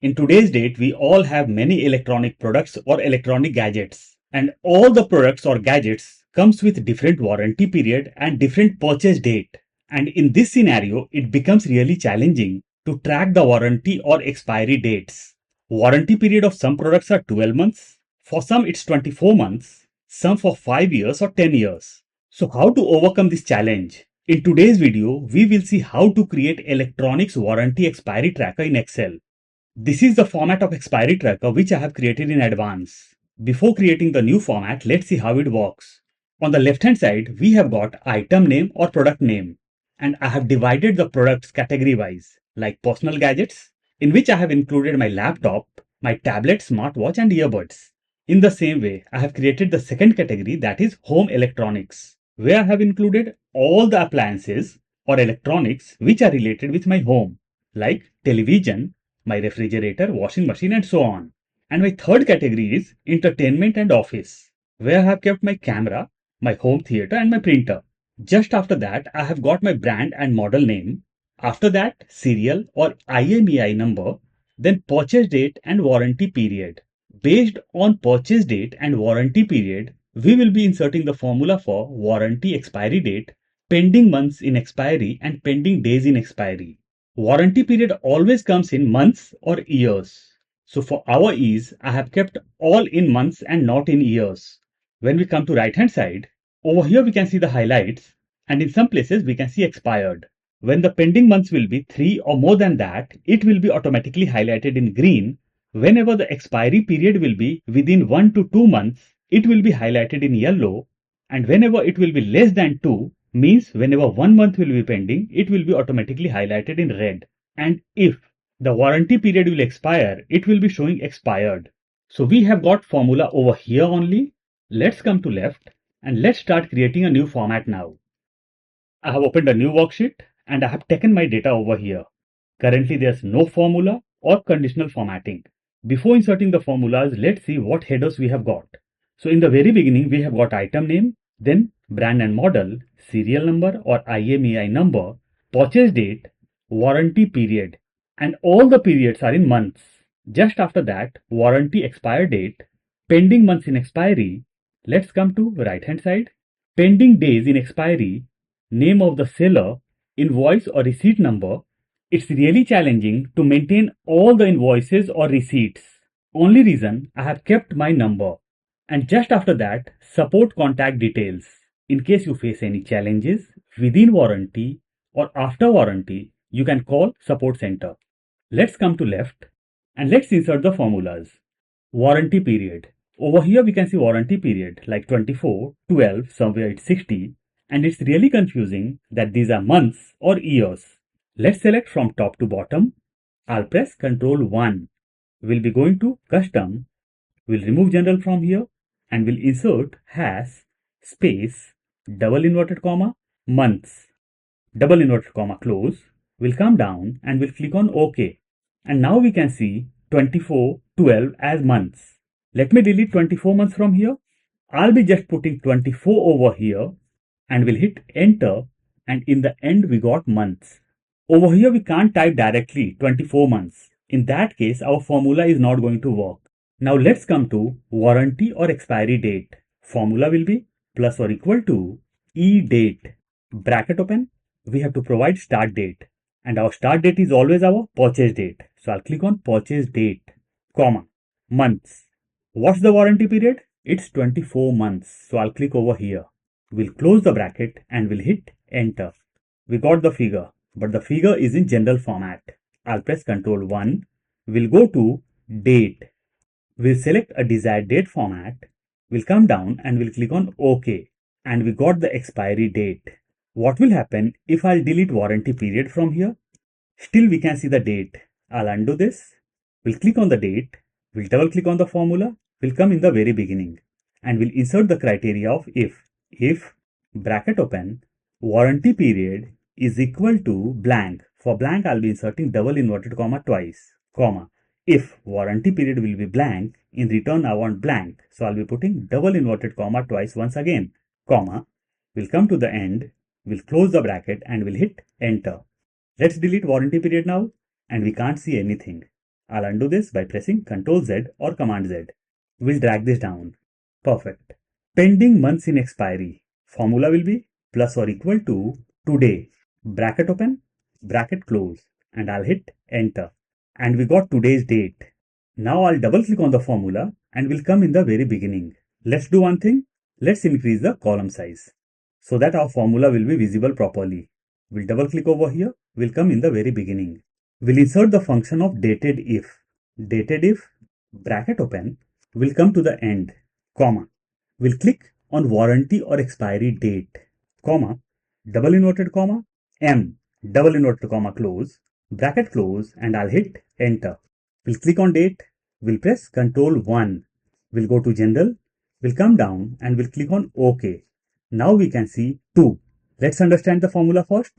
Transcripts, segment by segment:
In today's date, we all have many electronic products or electronic gadgets, and all the products or gadgets comes with different warranty period and different purchase date. And in this scenario, it becomes really challenging to track the warranty or expiry dates. Warranty period of some products are 12 months, for some it's 24 months, some for 5 years or 10 years. So how to overcome this challenge? In today's video, we will see how to create electronics warranty expiry tracker in Excel. This is the format of expiry tracker which I have created in advance. Before creating the new format, let's see how it works. On the left hand side, we have got item name or product name, and I have divided the products category wise, like personal gadgets, in which I have included my laptop, my tablet, smartwatch and earbuds. In the same way, I have created the second category, that is home electronics, where I have included all the appliances or electronics which are related with my home, like television, my refrigerator, washing machine and so on. And my third category is entertainment and office, where I have kept my camera, my home theater and my printer. Just after that, I have got my brand and model name. After that, serial or IMEI number, then purchase date and warranty period. Based on purchase date and warranty period, we will be inserting the formula for warranty expiry date, pending months in expiry and pending days in expiry. Warranty period always comes in months or years. So for our ease, I have kept all in months and not in years. When we come to right hand side, over here we can see the highlights, and in some places we can see expired. When the pending months will be 3 or more than that, it will be automatically highlighted in green. Whenever the expiry period will be within 1 to 2 months, it will be highlighted in yellow, and whenever it will be less than 2, means whenever 1 month will be pending, it will be automatically highlighted in red. And if the warranty period will expire, it will be showing expired. So we have got formula over here only. Let's come to left and let's start creating a new format now. I have opened a new worksheet and I have taken my data over here. Currently there's no formula or conditional formatting. Before inserting the formulas, let's see what headers we have got. So in the very beginning, we have got item name, then brand and model, serial number or IMEI number, purchase date, warranty period, and all the periods are in months. Just after that, warranty expire date, pending months in expiry. Let's come to right hand side, pending days in expiry, name of the seller, invoice or receipt number. It's really challenging to maintain all the invoices or receipts. Only reason I have kept my number. And just after that, support contact details. In case you face any challenges within warranty or after warranty, you can call support center. Let's come to left and let's insert the formulas. Warranty period. Over here we can see warranty period like 24, 12, somewhere it's 60, and it's really confusing that these are months or years. Let's select from top to bottom. I'll press Ctrl 1. We'll be going to custom. We'll remove general from here and we'll insert space double inverted comma months, double inverted comma close. We'll come down and we'll click on OK. And now we can see 24, 12 as months. Let me delete 24 months from here. I'll be just putting 24 over here and we'll hit enter, and in the end we got months. Over here we can't type directly 24 months. In that case, our formula is not going to work. Now let's come to warranty or expiry date. Formula will be plus or equal to E date. Bracket open. We have to provide start date. And our start date is always our purchase date. So I'll click on purchase date, comma, months. What's the warranty period? It's 24 months. So I'll click over here. We'll close the bracket and we'll hit enter. We got the figure, but the figure is in general format. I'll press Ctrl 1. We'll go to date. We'll select a desired date format. We'll come down and we'll click on OK. And we got the expiry date. What will happen if I'll delete warranty period from here? Still we can see the date. I'll undo this. We'll click on the date. We'll double click on the formula. We'll come in the very beginning. And we'll insert the criteria of if bracket open, warranty period is equal to blank. For blank, I'll be inserting double inverted comma twice, comma. If warranty period will be blank, in return I want blank. So I'll be putting double inverted comma twice once again, comma. We'll come to the end. We'll close the bracket and we'll hit enter. Let's delete warranty period now, and we can't see anything. I'll undo this by pressing Ctrl Z or Command Z. We'll drag this down. Perfect. Pending months in expiry. Formula will be plus or equal to today. Bracket open, bracket close, and I'll hit enter. And we got today's date. Now I'll double click on the formula and will come in the very beginning. Let's do one thing. Let's increase the column size so that our formula will be visible properly. We'll double click over here. We'll come in the very beginning. We'll insert the function of dated if. Dated if, bracket open, will come to the end, comma. We'll click on warranty or expiry date, comma, double inverted comma, M, double inverted comma close, bracket close, and I'll hit enter. We'll click on date, we'll press Ctrl 1. We'll go to general, we'll come down and we'll click on OK. Now we can see 2. Let's understand the formula first.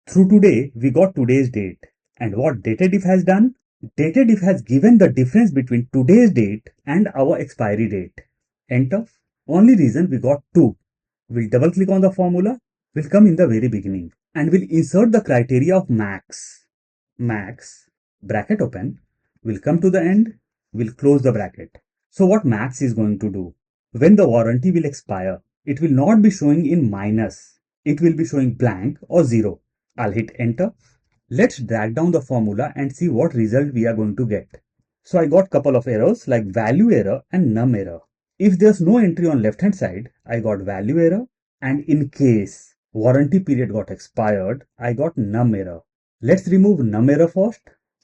Through today, we got today's date. And what dated if has done? Dated if has given the difference between today's date and our expiry date. Enter. Only reason we got 2. We'll double click on the formula. We'll come in the very beginning. And we'll insert the criteria of max. Max, bracket open. We'll come to the end. We'll close the bracket. So what max is going to do? When the warranty will expire, it will not be showing in minus. It will be showing blank or 0. I'll hit enter. Let's drag down the formula and see what result we are going to get. So I got couple of errors like value error and num error. If there's no entry on left hand side, I got value error, and in case warranty period got expired, I got num error. Let's remove num error first.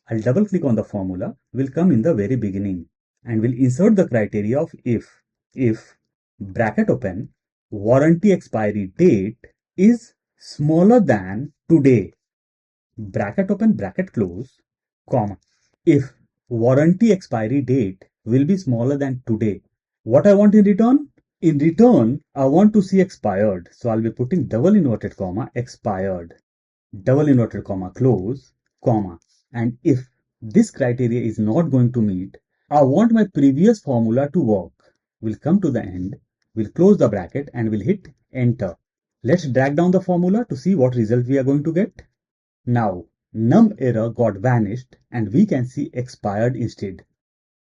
I'll double click on the formula, will come in the very beginning, and will insert the criteria of if bracket open, warranty expiry date is smaller than today, bracket open, bracket close, comma. If warranty expiry date will be smaller than today, what I want in return? In return, I want to see expired. So I'll be putting double inverted comma expired, double inverted comma close, comma. And if this criteria is not going to meet, I want my previous formula to work. We'll come to the end, we'll close the bracket and we'll hit enter. Let's drag down the formula to see what result we are going to get. Now, num error got vanished and we can see expired instead.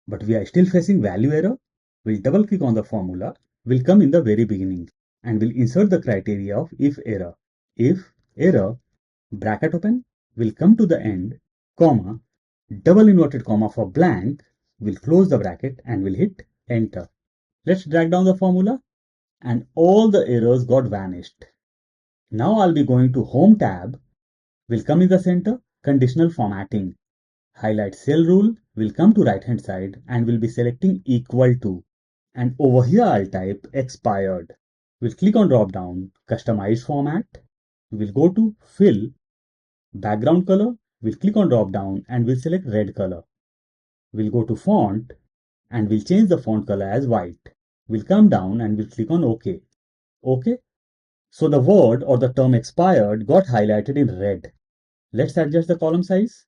But we are still facing value error. We'll double click on the formula, will come in the very beginning, and we'll insert the criteria of if error. If error, bracket open, will come to the end, comma, double inverted comma for blank, we'll close the bracket and we'll hit enter. Let's drag down the formula and all the errors got vanished. Now I'll be going to Home tab. Will come in the center, conditional formatting. Highlight cell rule, will come to right hand side and will be selecting equal to. And over here I'll type expired. We'll click on drop down, customize format. We'll go to fill, background color. We'll click on drop down and we'll select red color. We'll go to font and we'll change the font color as white. We'll come down and we'll click on OK. OK. So the word or the term expired got highlighted in red. Let's adjust the column size.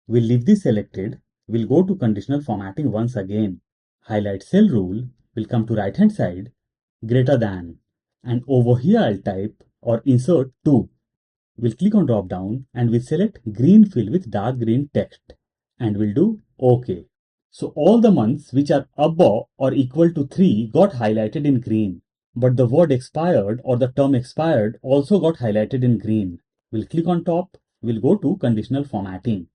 We'll leave this selected. We'll go to conditional formatting once again. Highlight cell rule. We'll come to right hand side, greater than. And over here I'll type or insert 2. We'll click on drop down and we'll select green fill with dark green text. And we'll do OK. So all the months which are above or equal to 3 got highlighted in green. But the word expired or the term expired also got highlighted in green. We'll click on top. We'll go to conditional formatting.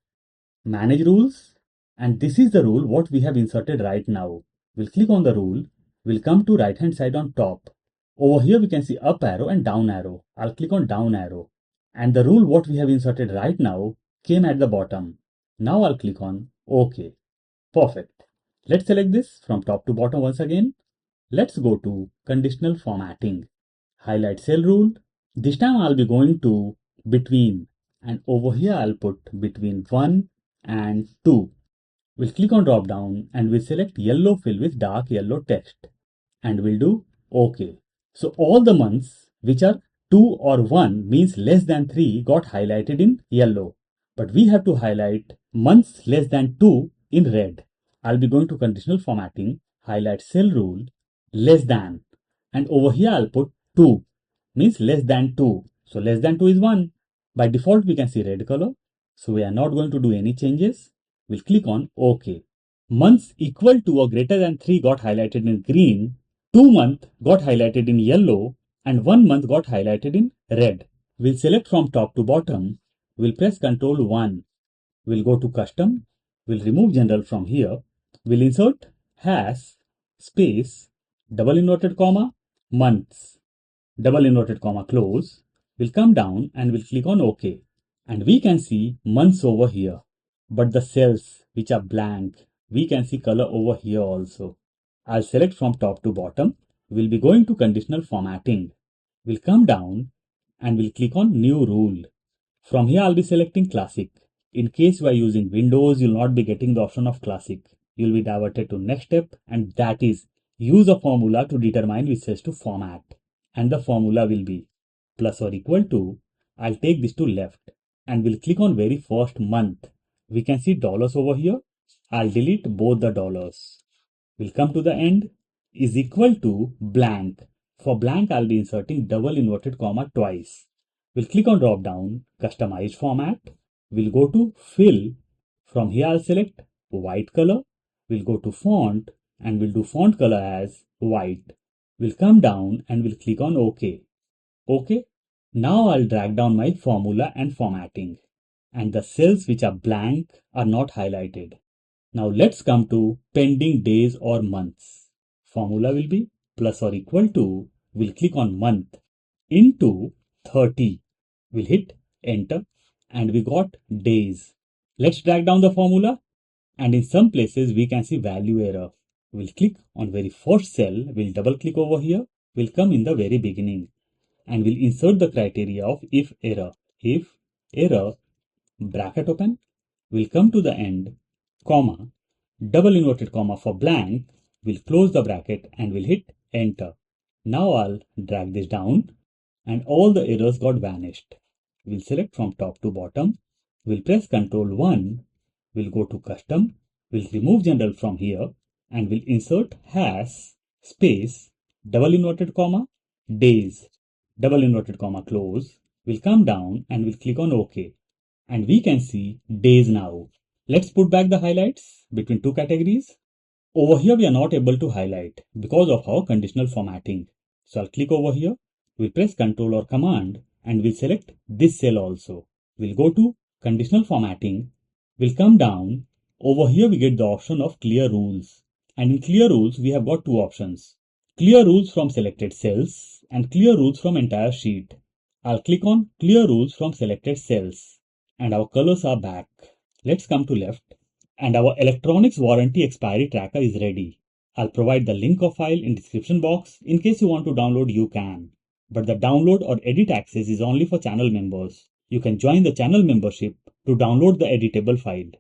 Manage rules. And this is the rule what we have inserted right now. We'll click on the rule. We'll come to right hand side on top. Over here we can see up arrow and down arrow. I'll click on down arrow. And the rule what we have inserted right now came at the bottom. Now I'll click on OK. Perfect. Let's select this from top to bottom once again. Let's go to conditional formatting. Highlight cell rule. This time I'll be going to between, and over here I'll put between 1 and 2. We'll click on drop down and we'll select yellow fill with dark yellow text and we'll do OK. So all the months which are 2 or 1 means less than 3 got highlighted in yellow, but we have to highlight months less than 2 in red. I'll be going to conditional formatting, highlight cell rule, less than, and over here I'll put 2 means less than 2. So less than 2 is 1. By default we can see red color. So we are not going to do any changes. We'll click on OK. Months equal to or greater than 3 got highlighted in green, 2 months got highlighted in yellow, and 1 month got highlighted in red. We'll select from top to bottom. We'll press Ctrl 1. We'll go to Custom. We'll remove General from here. We'll insert hash, space, double inverted comma, months, double inverted comma, close. We'll come down and we'll click on OK. And we can see months over here. But the cells which are blank, we can see color over here also. I'll select from top to bottom. We'll be going to conditional formatting. We'll come down and we'll click on new rule. From here, I'll be selecting classic. In case you are using Windows, you'll not be getting the option of classic. You'll be diverted to next step, and that is use a formula to determine which cells to format. And the formula will be plus or equal to, I'll take this to left and we'll click on very first month. We can see dollars over here. I'll delete both the dollars. We'll come to the end is equal to blank. For blank, I'll be inserting double inverted comma twice. We'll click on drop down, customize format. We'll go to fill. From here, I'll select white color. We'll go to font and we'll do font color as white. We'll come down and we'll click on OK. OK. Now I'll drag down my formula and formatting. And the cells which are blank are not highlighted. Now let's come to pending days or months. Formula will be plus or equal to, we'll click on month, into 30. We'll hit enter and we got days. Let's drag down the formula and in some places we can see value error. We'll click on very first cell, we'll double click over here, we'll come in the very beginning and we'll insert the criteria of if error. If error, bracket open, we'll come to the end, comma, double inverted comma for blank, we'll close the bracket and we'll hit enter. Now I'll drag this down and all the errors got vanished. We'll select from top to bottom, we'll press Ctrl 1, we'll go to custom, we'll remove general from here and we'll insert hash, space, double inverted comma, days, double inverted comma, close. We'll come down and we'll click on OK. And we can see days now. Let's put back the highlights between two categories. Over here, we are not able to highlight because of our conditional formatting. So I'll click over here. We'll press Ctrl or Command and we'll select this cell also. We'll go to conditional formatting. We'll come down. Over here, we get the option of clear rules. And in clear rules, we have got two options. Clear rules from selected cells and clear rules from entire sheet. I'll click on clear rules from selected cells. And our colors are back. Let's come to left and our electronics warranty expiry tracker is ready. I'll provide the link of file in description box. In case you want to download, you can. But the download or edit access is only for channel members. You can join the channel membership to download the editable file.